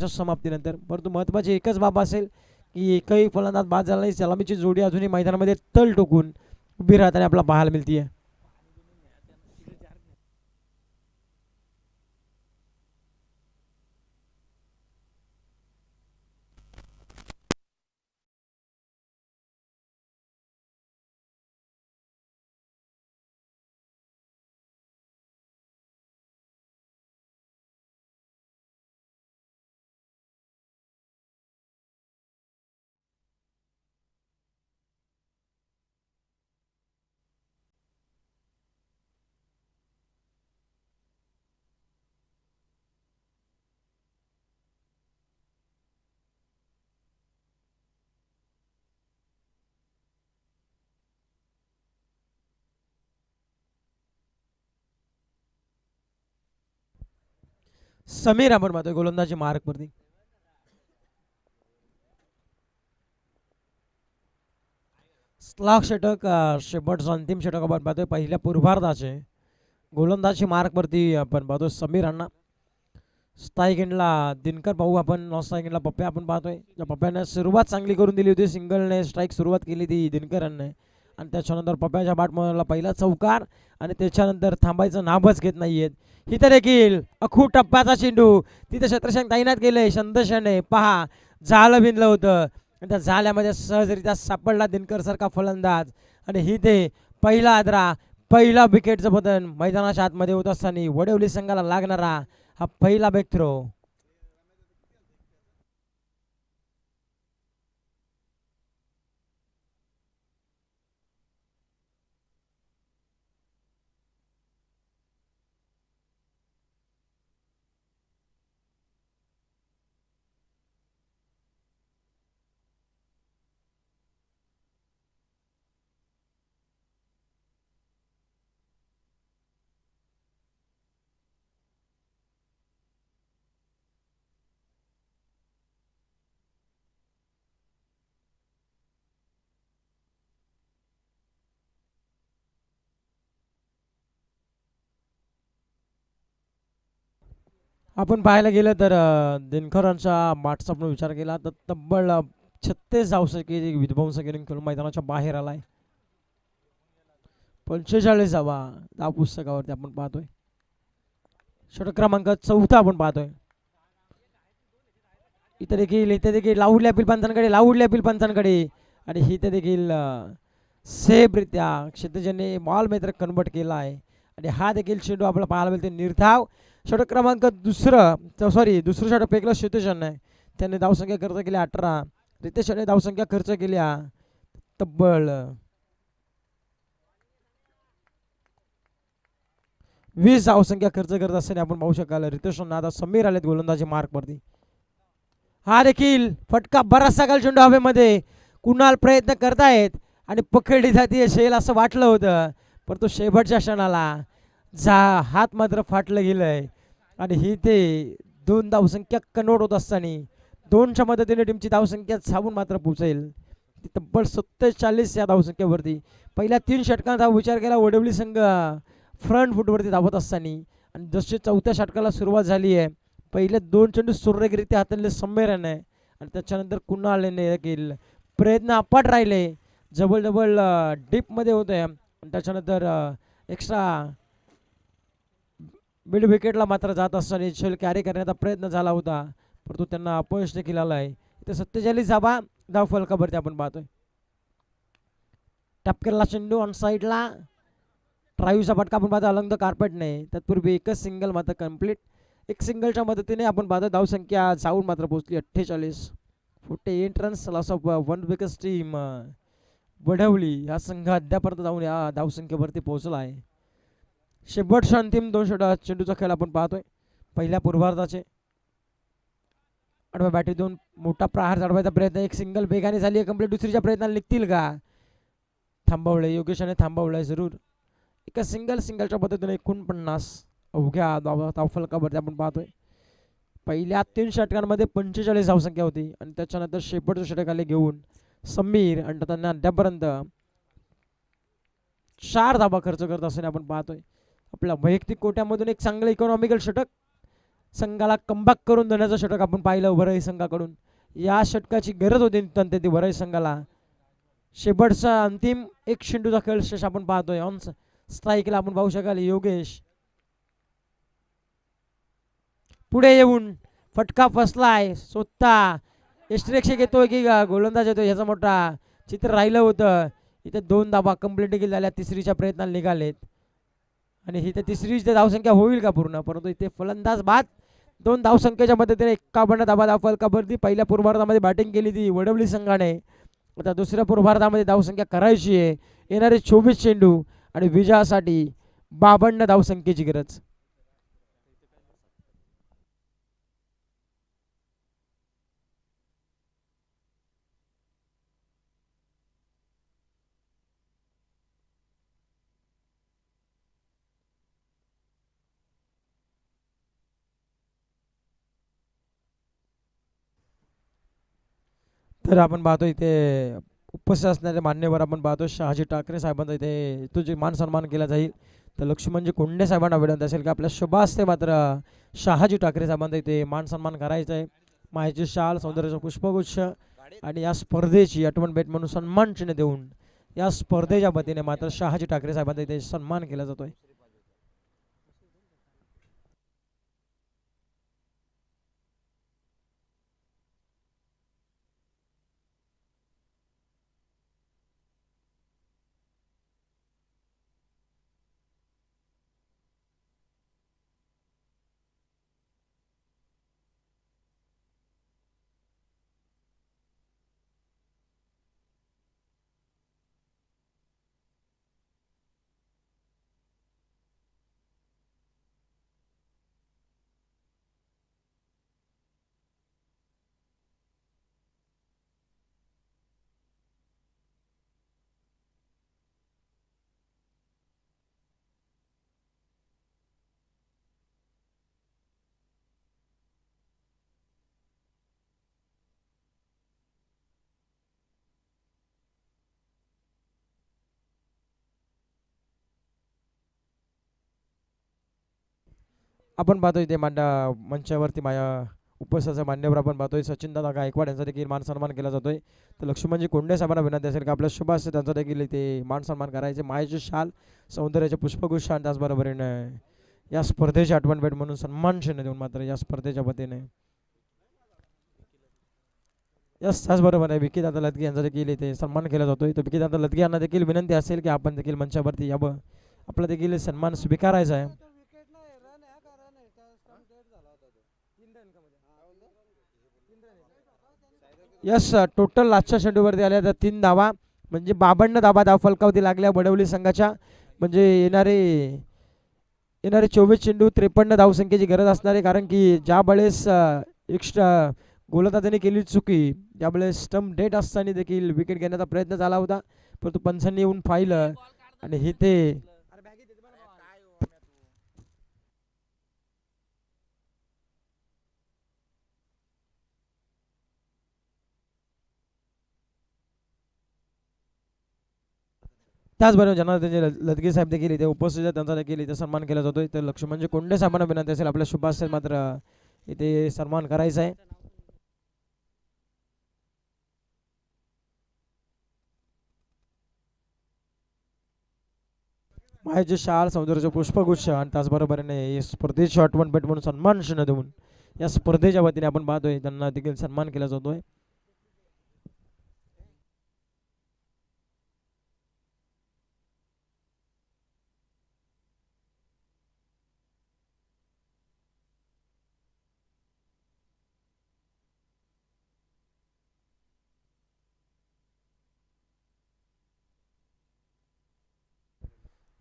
समाप्तीनंतर. परंतु महत्त्वाची एकच बाब असेल की एकही फलंदाज बाद झाला नाही. सलामीची जोडी अजूनही मैदानामध्ये तल टोकून उभी राहताना आपल्याला पाहायला मिळते. समीर आपण पाहतोय गोलंदाजी मार्कवरती. स्लॉग षटक शेवटचं अंतिम षटक आपण पाहतोय पहिल्या पूर्वार्धाचे. गोलंदाजी मार्कवरती आपण पाहतोय समीर अण्णा. स्ट्राईक एंडला दिनकर भाऊ आपण, नॉन स्ट्राईक एंडला पप्प्या आपण पाहतोय. त्या पप्प्याने सुरुवात चांगली करून दिली होती. सिंगलने स्ट्राईक सुरुवात केली ती दिनकरांनी आणि त्याच्यानंतर पप्प्याच्या बॅटमधला पहिला चौकार आणि त्याच्यानंतर थांबायचं नावच घेत नाहीयेत. इथं देखील अखू टप्प्याचा चेंडू तिथे छत्रशंक तैनात केलंय. संदेशाने पहा जाळं बिनलं होतं आणि त्या जाळ्यामध्ये सहजरित्या सापडला दिनकर सारखा फलंदाज आणि ही ते पहिला आदरा पहिला विकेटचं पतन मैदानाच्या आतमध्ये होत असताना वडवली संघाला लागणारा हा पहिला बॅक थ्रो. आपण पाहायला गेलं तर दिनकरांच्या माठचा आपण विचार केला तर तब्बल 36 धावसंख्येची विध्वंस केली खेळून मैदानाच्या बाहेर आलाय. 45वा धाव पुस्तकावरती आपण पाहतोय. षटक क्रमांक 4 आपण पाहतोय. इथे देखील लावडल्या पिलपंचांकडे आणि इथे देखील सेफरित्या क्षितिजाने बॉल मेत्र कन्वर्ट केला आहे आणि हा देखील चेंडू आपल्याला पाहायला मिळते निर्धाव. षटक क्रमांक दुसरं षटक फेकलं क्षितिजाने. त्याने धावसंख्या खर्च केल्या 18. रितेशने धावसंख्या खर्च केल्या तब्बल 20 धावसंख्या खर्च करत असताना आपण पाहू शकाल. रितेशना आता समीर आलेत गोलंदाजी मार्कवरती. हा देखील फटका बराचसा काल चेंडू हवेमध्ये. कुणाल प्रयत्न करतायत आणि पकडली जाते शेल असं वाटलं होतं परंतु शेवटच्या क्षणाला हात मात्र फाटलं गेलंय आणि ही ते 2 धावसंख्या कन्वर्ट होत असताना 2च्या मदतीने टीमची धावसंख्या सावून मात्र पोहोचेल तब्बल 47 या धावसंख्येवरती. पहिल्या 3 षटकांचा विचार केला वडवली संघ फ्रंट फुटवरती धावत असताना आणि जशी 4थ्या षटकाला सुरुवात झाली आहे पहिले 2 चेंडू सुरेखरित्या हाताळले समीरने आणि त्याच्यानंतर कुणालने देखील प्रयत्न अपाट राहिले. जवळ डीपमध्ये होते आणि त्याच्यानंतर एक्स्ट्रा मिड विकेटला मात्र जात असताना शेल कॅरी करण्याचा प्रयत्न झाला होता परंतु त्यांना अपयश देखील आलं आहे. इथे 47 धाव फलकावरती आपण पाहतोय. टपकेला चेंडू ऑन साईडला ट्राईव्हचा फटका आपण पाहतो अलंग द कार्पेटने. तत्पूर्वी एकच सिंगल मात्र कम्प्लीट. एक सिंगलच्या मदतीने आपण पाहतो धावसंख्या जाऊन मात्र पोहोचली 48. 48 runs loss of 1 wicket team Wadavali हा संघ अद्यापर्यंत जाऊन या धावसंख्येवरती पोहोचला आहे. शेवटच्या अंतिम 2 चेंडूचा खेळ आपण पाहतोय पहिल्या पूर्वार्धाचे. आडव्या बॅटी 2 मोठा प्रहार चढवायचा प्रयत्न. एक सिंगल बेगाने झाली आहे कंप्लीट. दुसरीच्या प्रयत्नाला निघतील का? थांबवलंय योगेशाने थांबवलंय जरूर. एका सिंगलच्या पद्धतीने 49 अवघ्या धावफलकावरती आपण पाहतोय. पहिल्या 3 षटकांमध्ये 45 धावसंख्या होती आणि त्याच्यानंतर शेवटचे षटक आले घेऊन समीर आणि त्यांना अद्यापर्यंत 4 धावा खर्च करत असताना आपण पाहतोय. आपल्या वैयक्तिक कोट्यामधून एक चांगलं इकॉनॉमिकल षटक संघाला कमबॅक करून देण्याचं षटक आपण पाहिलं वरळी संघाकडून. या षटकाची गरज होती नितांत ती वरळी संघाला. शेवटचा अंतिम एक चेंडूचा खेळ शेष आपण पाहतोय. ऑन स्ट्राईकला आपण पाहू शकाल योगेश पुढे येऊन फटका फसलाय. स्वतः यष्टिरक्षक येतोय की गोलंदाज येतोय ह्याचा मोठा चित्र राहिलं होतं. इथे 2 धावा कंप्लीट देखील झाल्या. तिसरीच्या प्रयत्नाला निघालेत आणि ही तर तिसरी धावसंख्या होईल का पूर्ण, परंतु इथे फलंदाज बाद 2 धावसंख्येच्या मदतीने 51 धावा दाखल कबड्डी. पहिल्या पूर्वार्धामध्ये बॅटिंग केली ती वडवली संघाने. आता दुसऱ्या पूर्वार्धामध्ये धावसंख्या करायची आहे. येणारे 24 चेंडू आणि विजयासाठी 52 धावसंख्येची गरज. तर आपण पाहतो इथे उपस्थित असणारे मान्यवर आपण पाहतो शहाजी ठाकरे साहेबांचा इथे तुझे मान सन्मान केला जाईल. तर लक्ष्मणजी कोंडे साहेबांना विनंती असेल की आपल्या शुभ हस्ते मात्र शहाजी ठाकरे साहेबांचा इथे मान सन्मान करायचा आहे. माहिती शाल सौंदर्याचा पुष्पगुच्छ आणि या स्पर्धेची आठवण भेट म्हणून सन्मान चिन्ह देऊन या स्पर्धेच्या वतीने मात्र शहाजी ठाकरे साहेबांचा इथे सन्मान केला जातोय. आपण पाहतो इथे मंचावरती उपस्थित मान्यवर आपण पाहतोय सचिनदादा गायकवाड यांचा देखील मान सन्मान केला जातोय. तर लक्ष्मणजी कोंडे साहेबांना विनंती असेल की आपल्या शुभ हस्ते त्यांचा देखील इथे मान सन्मान करायचे. मायेची शाल सौंदर्याचे पुष्पगुच्छ आणि त्याचबरोबरीने या स्पर्धेची आठवण भेट म्हणून सन्मान चिन्ह देऊन मात्र या स्पर्धेच्या वतीने यस त्याचबरोबर आहे विकीदादा लदगे यांचा देखील इथे सन्मान केला जातोय. तर विकीदादा लदगे यांना देखील विनंती असेल की आपण देखील मंचावरती यावं, आपला देखील सन्मान स्वीकारायचा आहे. यस टोटल आजच्या चेंडूवरती आल्या तर 3 धावा म्हणजे 52 धावा फलकावती लागल्या वडवली संघाच्या. म्हणजे येणारे 24 चेंडू 53 धावसंख्येची गरज असणार आहे. कारण की ज्या वेळेस एक्स्ट्रा गोलंदाजाने केली चुकी त्यावेळेस स्टंप डेट असताना देखील विकेट घेण्याचा प्रयत्न झाला होता, परंतु पंचांनी येऊन पाहिलं आणि हे ते त्याचबरोबर जनार्दन लदगे साहेब देखील इथे उपस्थित आहेत, त्यांचा देखील इथे सन्मान केला जातोय. तर लक्ष्मणजी कोंडे साहेबांना विनंती असेल आपल्या शुभ हस्ते मात्र इथे सन्मान करायचा आहे. मायाचे शाल सौंदर्याचे पुष्पगुच्छ आणि त्याचबरोबरीने स्पर्धेची आठवण भेट म्हणून सन्मान चिन्ह देऊन या स्पर्धेच्या वतीने आपण पाहतोय त्यांना देखील सन्मान केला जातोय.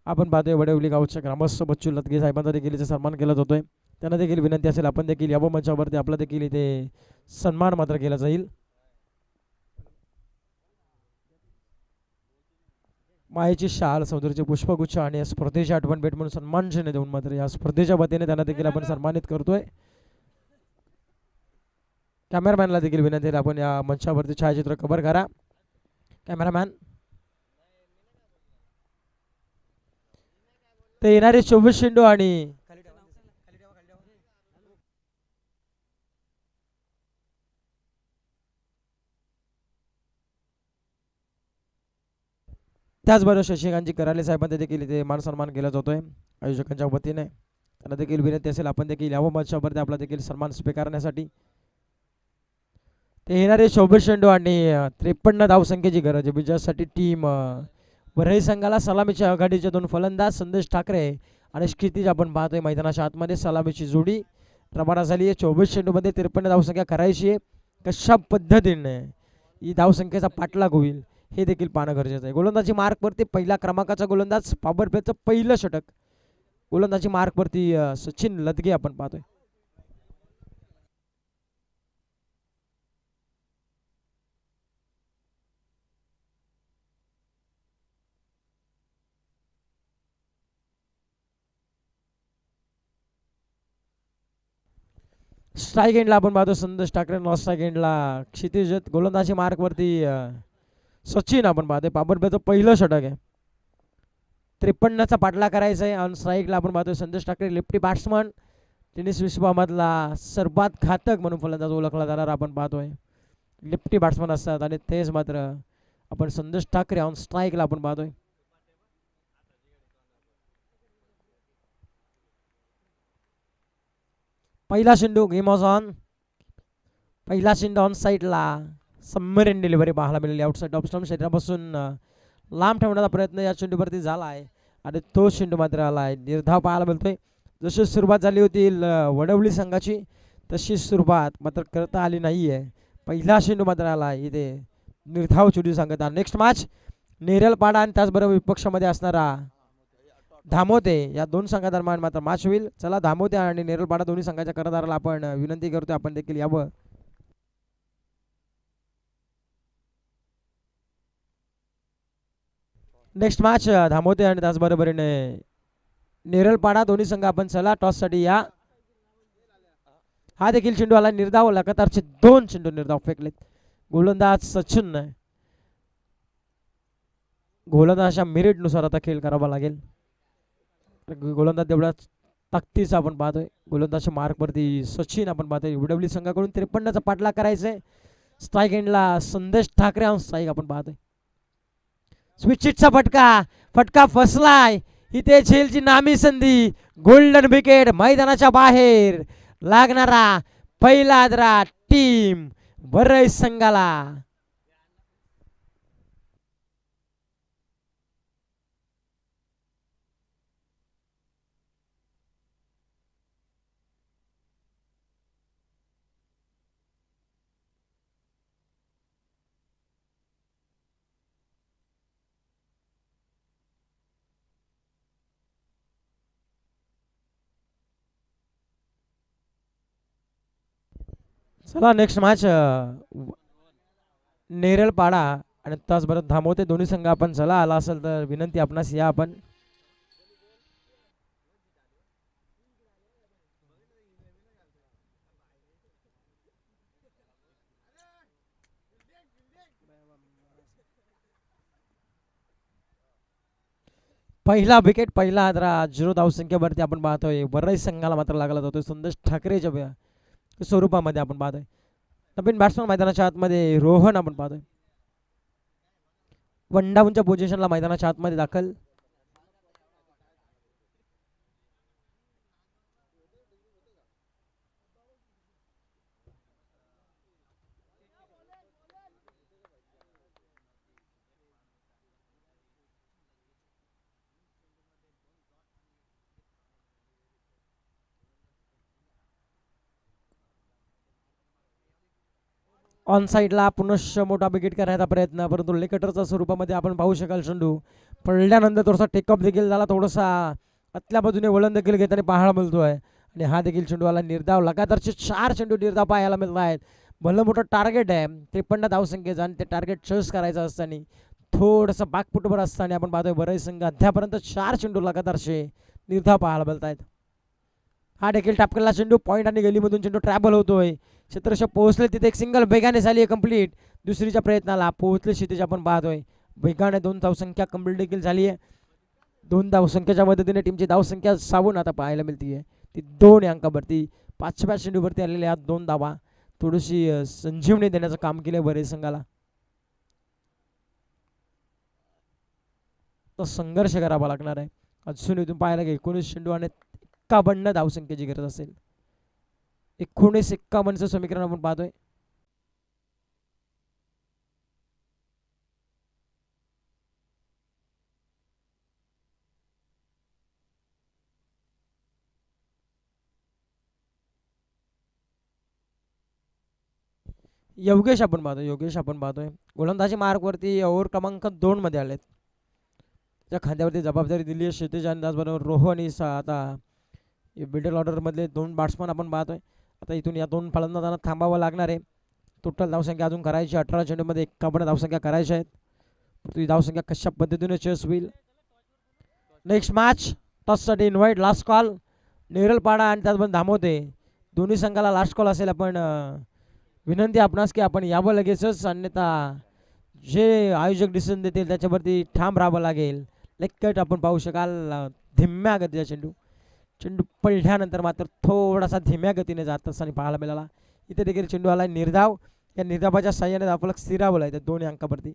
आपण पाहतोय वडवली गावच्या ग्रामस्थ बच्चू लदगे साहेबांचा देखील इथे सन्मान केला जातोय. त्यांना देखील विनंती असेल आपण देखील या मंचावरती आपला देखील इथे सन्मान मात्र केला जाईल. मायेची शाल सौंदर्याचे पुष्पगुच्छ आणि या स्पर्धेची आठवण भेट म्हणून सन्मान चिन्ह देऊन मात्र या स्पर्धेच्या वतीने त्यांना देखील आपण सन्मानित करतोय. कॅमेरामॅनला देखील विनंती आहे आपण या मंचावरती छायाचित्र कव्हर करा. कॅमेरामॅन ते येणारे 24 चेंडू आणि त्याचबरोबर शशिकांतजी कराले साहेबांना देखील इथे मान सन्मान केला जातोय आयोजकांच्या वतीने. त्यांना देखील विनंती असेल आपण देखील यावं मंचावरती आपला देखील सन्मान स्वीकारण्यासाठी. ते येणारे 24 चेंडू आणि 53 धावसंख्येची गरज आहे विजयासाठी. टीम वरळी संघाला सलामीच्या आघाडीचे दोन फलंदाज संदेश ठाकरे आणि क्षितिज आपण पाहतोय मैदानाच्या आतमध्ये सलामीची जोडी रवाना झाली आहे. 24 चेंडूमध्ये 53 धावसंख्या करायची आहे. कशा पद्धतीने ही धावसंख्येचा पाठलाग होईल हे देखील पाहणं गरजेचं आहे. गोलंदाजी मार्कवरती पहिला क्रमांकाचा गोलंदाज पॉवर प्लेचं पहिलं षटक. गोलंदाजी मार्कवरती सचिन लदगे आपण पाहतोय. स्ट्राईक एंडला आपण पाहतो संदेश ठाकरे. नॉन स्ट्राईक एंडला क्षितिज. गोलंदाजी मार्कवरती सचिन आपण पाहतोय. पॉवर प्लेचं पहिलं षटक आहे. 53चा पाठला करायचा आहे. ऑन स्ट्राईकला आपण पाहतोय संदेश ठाकरे लेफ्टी बॅट्समन. टेनिस विश्वामधला सर्वात घातक म्हणून फलंदाज ओळखला जाणार आपण पाहतोय. लेफ्टी बॅट्समन असतात आणि तेच मात्र आपण संदेश ठाकरे ऑन स्ट्राईकला आपण पाहतोय. पहिला चेंडू गेम ऑन. पहिला चेंडू ऑन साईडला सबमरीन डिलिव्हरी पाहायला मिळाली. आउटसाईड ऑफ स्टंप शरीरापासून लांब ठेवण्याचा प्रयत्न या चेंडूवरती झाला आहे आणि तो चेंडू मात्र आला आहे. निर्धाव पाहायला मिळतोय. जशी सुरुवात झाली होती वडवली संघाची तशी सुरुवात मात्र करता आली नाही आहे. पहिला चेंडू मात्र आला आहे. इथे निर्धाव चेंडू सांगतात. नेक्स्ट मॅच नेरलपाडा आणि त्याचबरोबर विपक्षामध्ये असणारा धामोते या दोन संघादरम्यान मात्र मॅच होईल. चला धामोते आणि नेरलपाडा दोन्ही संघाच्या कर्णधाराला आपण विनंती करतोय आपण देखील यावं. नेक्स्ट मॅच धामोते आणि त्याचबरोबरीने नेरलपाडा दोन्ही संघ आपण चला टॉससाठी या. हा देखील चेंडू आला. निर्धाव लगातारचे 2 चेंडू निर्धाव फेकलेत. गोलंदाज सचिन. गोलंदाजाच्या मेरिटनुसार आता खेळ करावा लागेल. गोलंदाज तेवढ्या ताकदीचा आपण पाहतोय. गोलंदाजच्या मार्कवरती सचिन आपण पाहतोय. वडवली संघाकडून 53चा पाठलाग करायचा आहे. स्ट्राईक एंडला संदेश ठाकरे ऑन स्ट्राईक आपण पाहतोय. स्विचिटचा फटका फसलाय. इथे झेलची नामी संधी. गोल्डन विकेट मैदानाच्या बाहेर लागणारा पहिला आदरा टीम वरळी संघाला. चला नेक्स्ट मॅच नेरलपाडा आणि त्याचबरोबर धामोते दोन्ही संघ आपण चला आला असेल तर विनंती आपणास या आपण. पहिला विकेट पहिला आदरा 0 धावसंख्येवरती आपण पाहतोय. वरळी संघाला मात्र लागला जातोय संदेश ठाकरेच्या स्वरूपामध्ये आपण पाहतोय. नवीन बॅट्समन मैदानाच्या आतमध्ये रोहन आपण पाहतोय. वंडाऊनच्या पोझिशनला मैदानाच्या आतमध्ये दाखल. ऑन साईडला पुनश्च मोठा विकेट करण्याचा प्रयत्न परंतु लेकटरच्या स्वरूपामध्ये आपण पाहू शकाल. चेंडू पडल्यानंतर थोडासा टेकअप देखील झाला. थोडासा आतल्या बाजूने वळण देखील घेताना पाहायला मिळतोय आणि हा देखील चेंडू आला निर्धाव. लगातारचे 4 चेंडू निर्धाव पाहायला मिळत आहेत. भलं मोठं टार्गेट आहे 53 धावसंख्येचं आणि ते टार्गेट चेस करायचं असताना थोडंसं बागपुटवर असताना आपण पाहतोय बरेच संघ अद्यापर्यंत 4 चेंडू लगातारचे निर्धाव पाहायला मिळत आहेत. हा देखील टापकेला चेंडू पॉईंट आणि गलीमधून चेंडू ट्रॅव्हल होतोय. क्षेत्ररक्षक पोहोचले तिथे एक सिंगल वेगाने झाली आहे कंप्लीट. दुसरीच्या प्रयत्नाला पोहोचले क्षितिज आपण पाहतोय. वेगाने 2 धावसंख्या कंप्लीट देखील झाली आहे. 2 धावसंख्येच्या मदतीने टीमची धावसंख्या सावून आता पाहायला मिळते ती 2 अंकावरती. 5व्या चेंडूवरती आलेल्या 2 धावा थोडीशी संजीवनी देण्याचं काम केलं बरेच संघाला. तर संघर्ष करावा लागणार आहे. अजून इथून पाहायला गेलं 19 चेंडू आणि 51 धावसंख्येची गरज असेल. 19-51चं समीकरण आपण पाहतोय. योगेश आपण पाहतोय गोलंदाजी मार्कवरती ओव्हर क्रमांक 2 मध्ये आलेत. त्या खांद्यावरती जबाबदारी दिली आहे क्षितिज आणि त्याचबरोबर रोहो आणि आता मिडल ऑर्डरमधले 2 बॅट्समन आपण पाहतोय. आता इथून या 2 फलंदाजांना थांबावं लागणार आहे. टोटल धावसंख्या अजून करायची 18 चेंडूमध्ये 51 धावसंख्या करायच्या आहेत. तुझी धावसंख्या कशा पद्धतीने चेस होईल. नेक्स्ट मॅच टॉससाठी इन्व्हाइट लास्ट कॉल नेरलपाडा आणि त्याचबरोबर धामोते दोन्ही संघाला लास्ट कॉल असेल. आपण विनंती आपणास की आपण यावं लगेचच, अन्यथा जे आयोजक डिसिजन देतील त्याच्यावरती ठाम राहावं लागेल. लेग आपण पाहू शकाल धीम्या गतीचा चेंडू पडल्यानंतर मात्र थोडासा धीम्या गतीने जात असताना पाहायला मिळाला. इथे देखील चेंडू आला निर्धाव. या निर्धावाच्या साह्याने आपल्याला स्थिरावलं आहे 2 अंकावरती.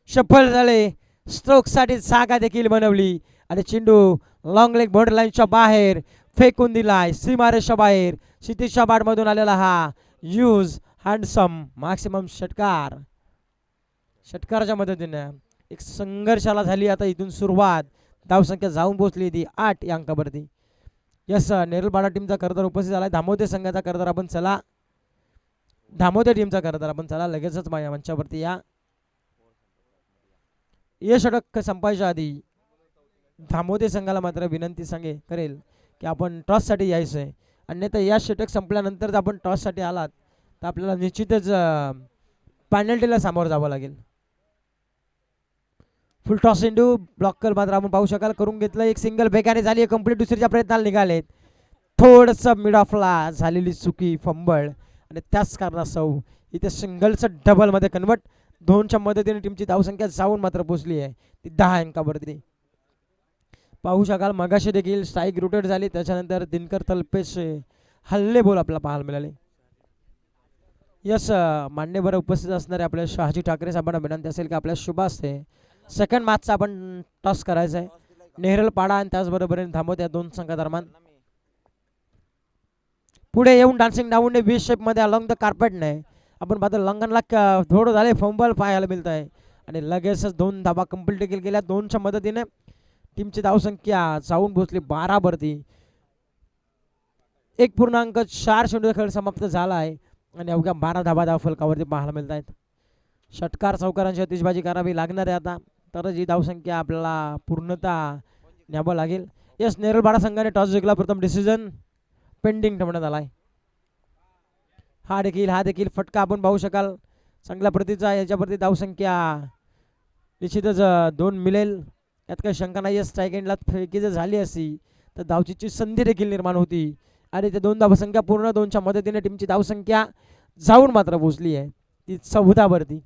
सफल झाले. स्ट्रोकसाठी जागा देखील बनवली आणि चेंडू लॉंग लेग बॉर्डर लाईनच्या बाहेर फेकून दिलाय सीमारेषा बाहेर. क्षितिज मधून आलेला हा यूज हँडसम मॅक्सिमम षटकाराच्या मदतीने एक संघर्षाला झाली आता इथून सुरुवात. धावसंख्या जाऊन पोहोचली ती 8 या अंकावरती. यस नेरलपाडा टीमचा करदार उपस्थित झालाय. धामोते संघाचा करदार आपण चला. धामोते टीमचा करदार आपण चला लगेचच मंचावरती या. हे षटक संपायच्या आधी धामोते संघाला मात्र विनंती करेल की आपण टॉससाठी यायचं आहे. अन्यथा या षटक संपल्यानंतर जर आपण टॉससाठी आलात तर आपल्याला निश्चितच पेनल्टीला सामोरं जावं लागेल. फुल टॉस इंडू ब्लॉकर मात्र आपण पाहू शकाल करून घेतलं. एक सिंगल बेगाने झाली कंप्लीट. दुसरीच्या प्रयत्नाला निघालेत. थोडंसं मिड ऑफला झालेली चुकी फंबळ आणि त्याच कारणास्तव इथे सिंगलचं डबलमध्ये कन्वर्ट. 2च्या मदतीने टीमची धावसंख्या जाऊन मात्र पोहोचली आहे ती 10 अंकावरती. पाहू शकाल मगाशी देखील स्ट्राईक रोटेट झाली. त्याच्यानंतर दिनकर तलपेचे हल्ले बोल आपल्याला पाहायला मिळाले. यस मान्यवर उपस्थित असणारे आपल्या शहाजी ठाकरे साहेबांना विनंती असेल की आपल्या शुभ असते सेकंड मॅचचा आपण टॉस करायचा आहे. नेरलपाडा आणि त्याचबरोबर धामोत या 2 संघादरम्यान. पुढे येऊन डान्सिंग डाऊन 20 शेपमध्ये अलॉंग द कार्पेटने आपण पाहतो लंगनला थोडं झाले फंबल पाहायला मिळत आहे आणि लगेचच 2 धाबा कंप्लीट देखील केल्या. 2च्या मदतीने टीमची धावसंख्या जाऊन पोहोचली 12 वरती. 1.4 चेंडूचा खेळ समाप्त झाला आहे आणि अवघ्या 12 धाबा फलकावरती पाहायला मिळत आहेत. षटकार चौकारांची अतिशबाजी करावी लागणार आहे आता तरच ही धावसंख्या आपल्याला पूर्णतः न्यावं लागेल. यस नेरलपाडा संघाने टॉस जिंकला. प्रथम डिसिजन पेंडिंग ठेवण्यात आला आहे. हा देखील फटका आपण पाहू शकाल चांगल्या प्रतीचा. याच्यावरती धावसंख्या निश्चितच 2 मिळेल यात काही शंका नाही. स्ट्राईक एंडला फेकी जर झाली असती तर धावचीची संधी देखील निर्माण होती आणि ते 2 धावसंख्या पूर्ण 2च्या मदतीने टीमची धावसंख्या जाऊन मात्र पोहोचली आहे ती 14 वरती.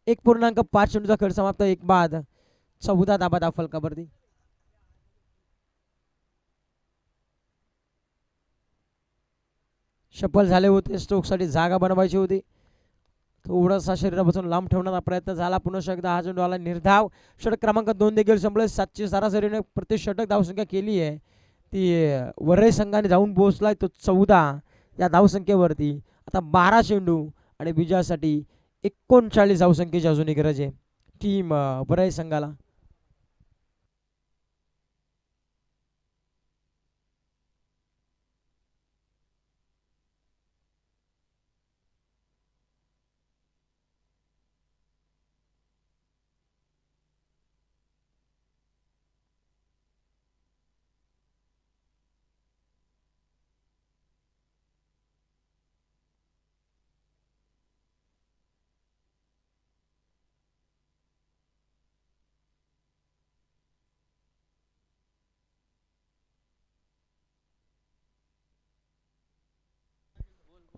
1.5 चेंडूचा खेळ समाप्त. 1 बाद 14 धाबा फलकावरती. सफल झाले होते. स्ट्रोकसाठी जागा बनवायची होती. थोडासा शरीरापासून लांब ठेवण्याचा प्रयत्न झाला. पुन्हा एकदा हा चेंडू आला निर्धाव. षटक क्रमांक 2 देखील संपले. 7ची सरासरीने प्रति षटक धावसंख्या केली आहे ती वरळी संघाने जाऊन पोहोचलाय तो 14 या धावसंख्येवरती. आता 12 चेंडू आणि विजयासाठी 39 धावसंख्येची अजूनही गरज आहे टीम वरळी संघाला.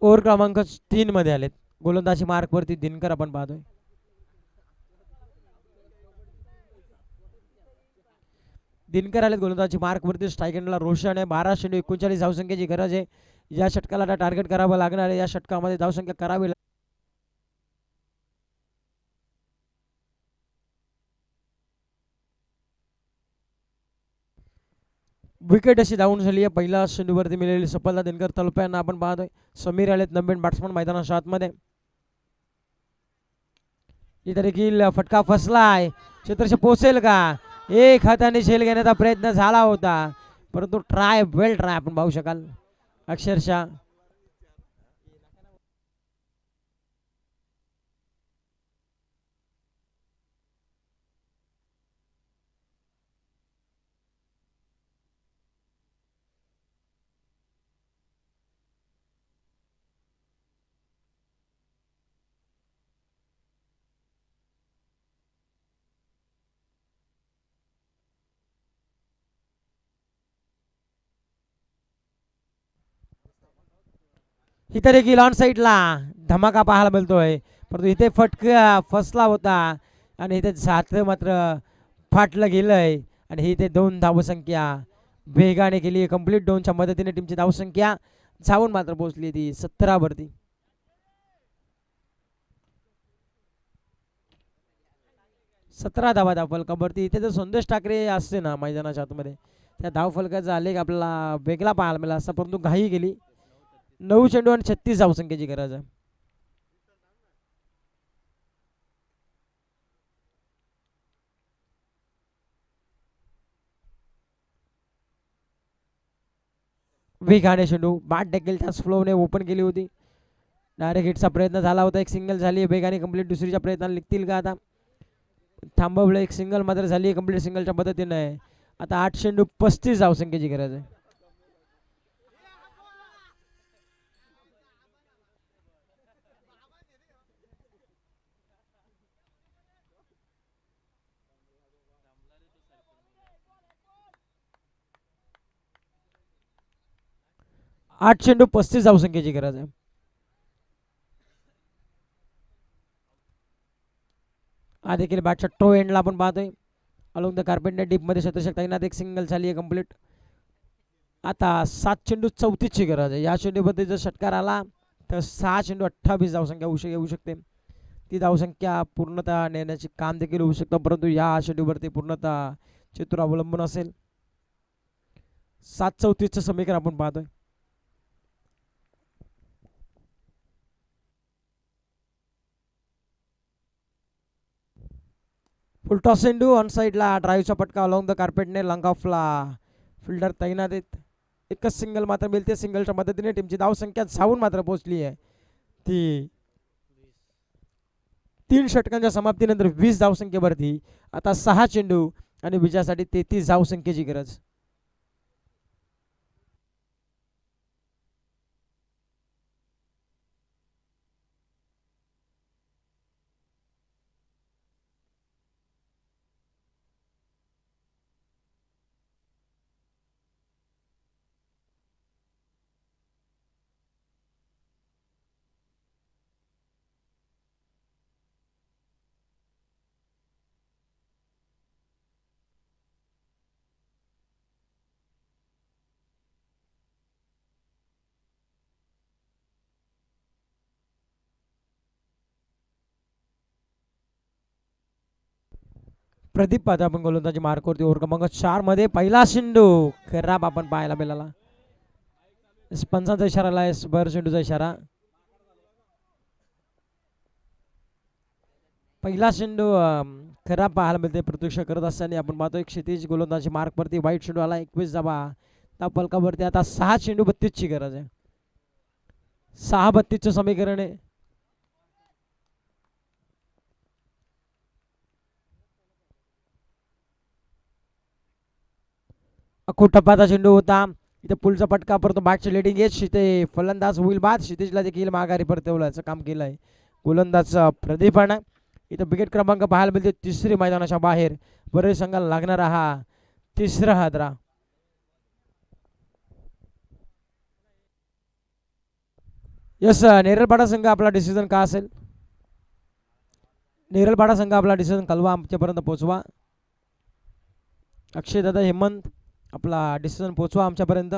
ओव्हर क्रमांक 3 मध्ये आलेत. गोलंदाजी मार्कवरती दिनकर आपण पाहतोय. दिनकर आलेत गोलंदाजी मार्कवरती. स्ट्राईक एंडला रोशन आहे. 12 चेंडू 39 धावसंख्येची गरज आहे. या षटकाला टार्गेट करावं लागणार आहे. या षटकामध्ये धावसंख्या करावी. विकेट अशी डाऊन झाली आहे. पहिला चेंडूवरती मिळालेली सफलता दिनकर तलप्यांना आपण पाहतोय. समीर आलेत नवीन बॅट्समन मैदानाच्या आतमध्ये. इथे देखील फटका फसलाय. क्षेत्रशी पोहोचेल का? एक हाताने झेल घेण्याचा प्रयत्न झाला होता, परंतु वेल ट्राय आपण पाहू शकाल अक्षरशः. इथे देखील ऑन साईडला धमाका पाहायला मिळतोय, परंतु इथे फटका फसला होता आणि इथे झातलं मात्र फाटलं गेलंय. आणि इथे 2 धावसंख्या वेगाने केली कंप्लीट. 2च्या मदतीने टीमची धावसंख्या जाऊन मात्र पोहोचली ती 17 वरती. 17 धावा धावफलकावरती. इथे जर संदेश ठाकरे असते ना मैदानाच्या आतमध्ये, त्या धावफलकाचा आलेख आपल्याला वेगळा पाहायला मिळाला असता, परंतु घाई गेली. 9 चेंडू आणि 36 धावसंख्येची गरज आहे. वेगाने चेंडू बॅट देखील त्याच फ्लोने ओपन केली होती. डायरेक्ट हिटचा प्रयत्न झाला होता. एक सिंगल झाली वेगाने कंप्लीट. दुसरीच्या प्रयत्नाला निघतील का आता? थांबवलं. एक सिंगल मात्र झाली कंप्लीट सिंगलच्या मदतीने. आता 8 चेंडू 35 धावसंख्येची गरज आहे. 8 चेंडू 35 धावसंख्येची गरज आहे. हा देखील बॅटच्या टो एंडला आपण पाहतोय. अलोंग द कार्पेंटर डीप मध्ये शतशक तैनात. एक सिंगल झाली आहे कंप्लीट. आता 7 चेंडू 34ची गरज आहे. या चेंडूमध्ये जर षटकार आला तर 6 चेंडू 28 धावसंख्या येऊ शकते. ती धावसंख्या पूर्णतः नेण्याचे काम देखील होऊ शकतं, परंतु या चेंडूवरती पूर्णतः चित्र अवलंबून असेल. 7-34चं समीकरण आपण पाहतोय. फुलटॉस चेंडू ऑन साईडला. ड्राईव्हचा फटका अलॉंग द कार्पेटने. लॉंग ऑफला फिल्डर तैनात आहेत. एकच सिंगल मात्र मिळते. सिंगलच्या मदतीने टीमची धावसंख्या जाऊन मात्र पोहोचली आहे ती 3 षटकांच्या समाप्तीनंतर 20 धावसंख्येवरती. आता 6 चेंडू आणि विजयासाठी 33 धावसंख्येची गरज. प्रदीप आता आपण गोलंदाजी मार्कवरती. ओव्हर क्रमांक 4 मध्ये पहिला चेंडू खराब आपण पाहायला मिळाला. पंचांचा इशारा आला. बर चेंडूचा इशारा. पहिला चेंडू खराब पाहायला मिळते. प्रतीक्षा करत असताना आपण पाहतो एक क्षितिज गोलंदाजी मार्कवरती. वाईट चेंडू आला. 21 धावा त्या फलकावरती. आता 6 चेंडू 32ची गरज आहे. 6-32चं समीकरण आहे. खूप टप्प्याचा चेंडू होता. इथे पुलचा पटका परंतु बॅटची लेडिंग एज. इथे फलंदाज होईल बाद. क्षितिजला देखील माघारी परतवल्याचं काम केलंय गोलंदाज प्रदीपानं. इथं विकेट क्रमांक पाहायला मिळते 3री मैदानाच्या बाहेर. बरेच संघाला लागणारा हा 3रा हादरा. यस, नेरलपाडा संघ आपला डिसिजन का असेल? नेरलपाडा संघ आपला डिसिजन कळवा, आमच्यापर्यंत पोहोचवा. अक्षय दादा हेमंत आपला डिसिजन पोचवा आमच्यापर्यंत.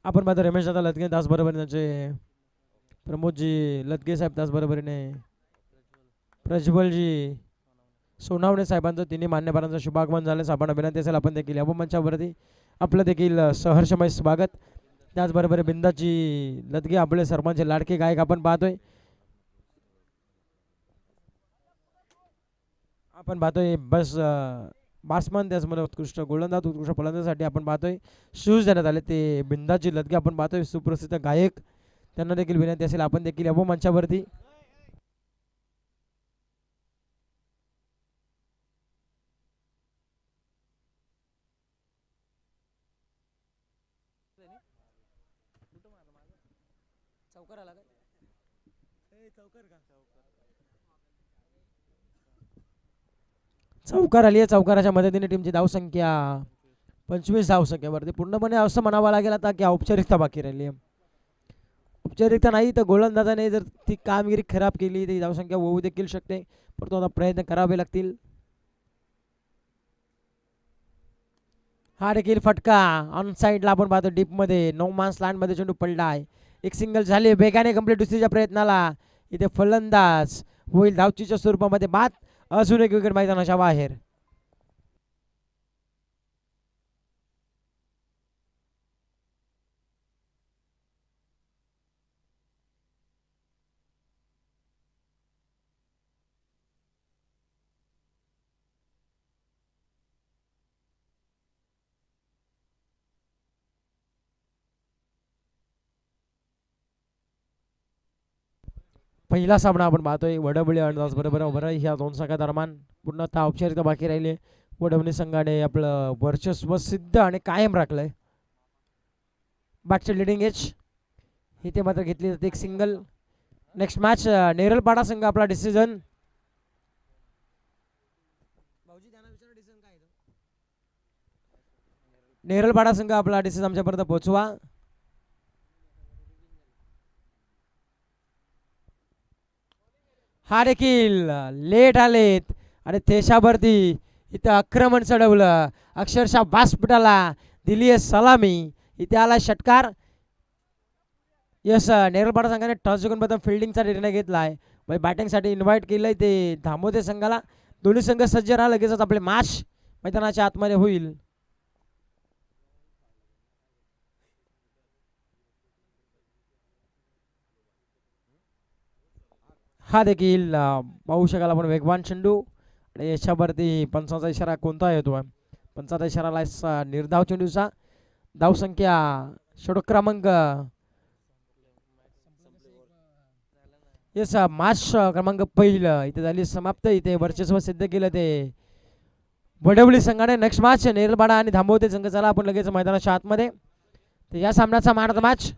आपण पाहतो रमेश दादा लदगे त्याचबरोबर त्यांचे प्रमोदजी लदगे साहेब त्याचबरोबरीने प्रज्वलजी सोनावणे साहेबांचं तिन्ही मान्यवरांचं शुभागमन झालं. आपण अभिनंदन असेल आपण देखील या मंचावरती आपलं देखील सहर्षमय स्वागत. त्याचबरोबर बिंदाची लदगे आपले सर्वांचे लाडके गायक आपण पाहतोय. आपण पाहतोय बस बॅट्समन त्याचमध्ये उत्कृष्ट गोलंदाज उत्कृष्ट फलंदाजीसाठी आपण पाहतोय शूज देण्यात आले ते बिंदाची लदगे आपण पाहतोय सुप्रसिद्ध गायक. त्यांना देखील विनंती असेल आपण देखील या मंचावरती. चौकार आली आहे. चौकाराच्या मदतीने टीमची धावसंख्या 25 धावसंख्येवरती पूर्णपणे असं म्हणावं लागेल आता की औपचारिकता बाकी राहिली आहे. औपचारिकता नाही तर गोलंदाजाने जर ती कामगिरी खराब केली तर धावसंख्या होऊ देखील शकते, परंतु आता प्रयत्न करावे लागतील. हा देखील फटका ऑन साईडला आपण पाहतो डीपमध्ये 9 मान्स लँडमध्ये चेंडू पडला आहे. एक सिंगल झाले वेगाने कंप्लीट दुसरीच्या प्रयत्नाला इथे फलंदाज होईल धावचीच्या स्वरूपामध्ये बाद. अजून एक विकेट मैदानाच्या बाहेर. पहिला सामना आपण पाहतोय वडवली आणि त्याचबरोबर वरळी ह्या दोन संघा दरम्यान पूर्णतः औपचारिकता बाकी राहिली. वडवणी संघाने आपलं वर्चस्व सिद्ध आणि कायम राखलंय. बॅटचे लिडिंग एज इथे मात्र घेतली जाते एक सिंगल. नेक्स्ट मॅच नेरलपाडा संघ आपला डिसिजन. नेरलपाडा संघ आपला डिसिजन आमच्यापर्यंत पोहोचवा. हा देखील लेट आलेत आणि देशावरती इथं आक्रमण चढवलं. अक्षरशः व्यासपीठाला दिली आहे सलामी. इथे आला षटकार. यस नेरलपाडा संघाने टॉस जिंकून प्रथम फिल्डिंगचा निर्णय घेतला आहे. बॅटिंगसाठी इन्व्हाइट केलंय ते धामोदे संघाला. दोन्ही संघ सज्ज राहा लगेचच आपले मॅच मैदानाच्या आतमध्ये होईल. हा देखील पाहू शकाल आपण वेगवान चेंडू आणि याच्यावरती पंचाचा इशारा कोणता येतो. पंचाचा इशारा निर्धाव चेंडूचा. धावसंख्या षटक क्रमांक येस मॅच क्रमांक पहिलं इथे झाली समाप्त. इथे वर्चस्व सिद्ध केलं ते वडवली संघाने. नेक्स्ट मॅच नेरलपाडा आणि धांबवते संघ. चला आपण लगेच मैदानाच्या आतमध्ये. तर या सामन्याचा मॅन ऑफ द मॅच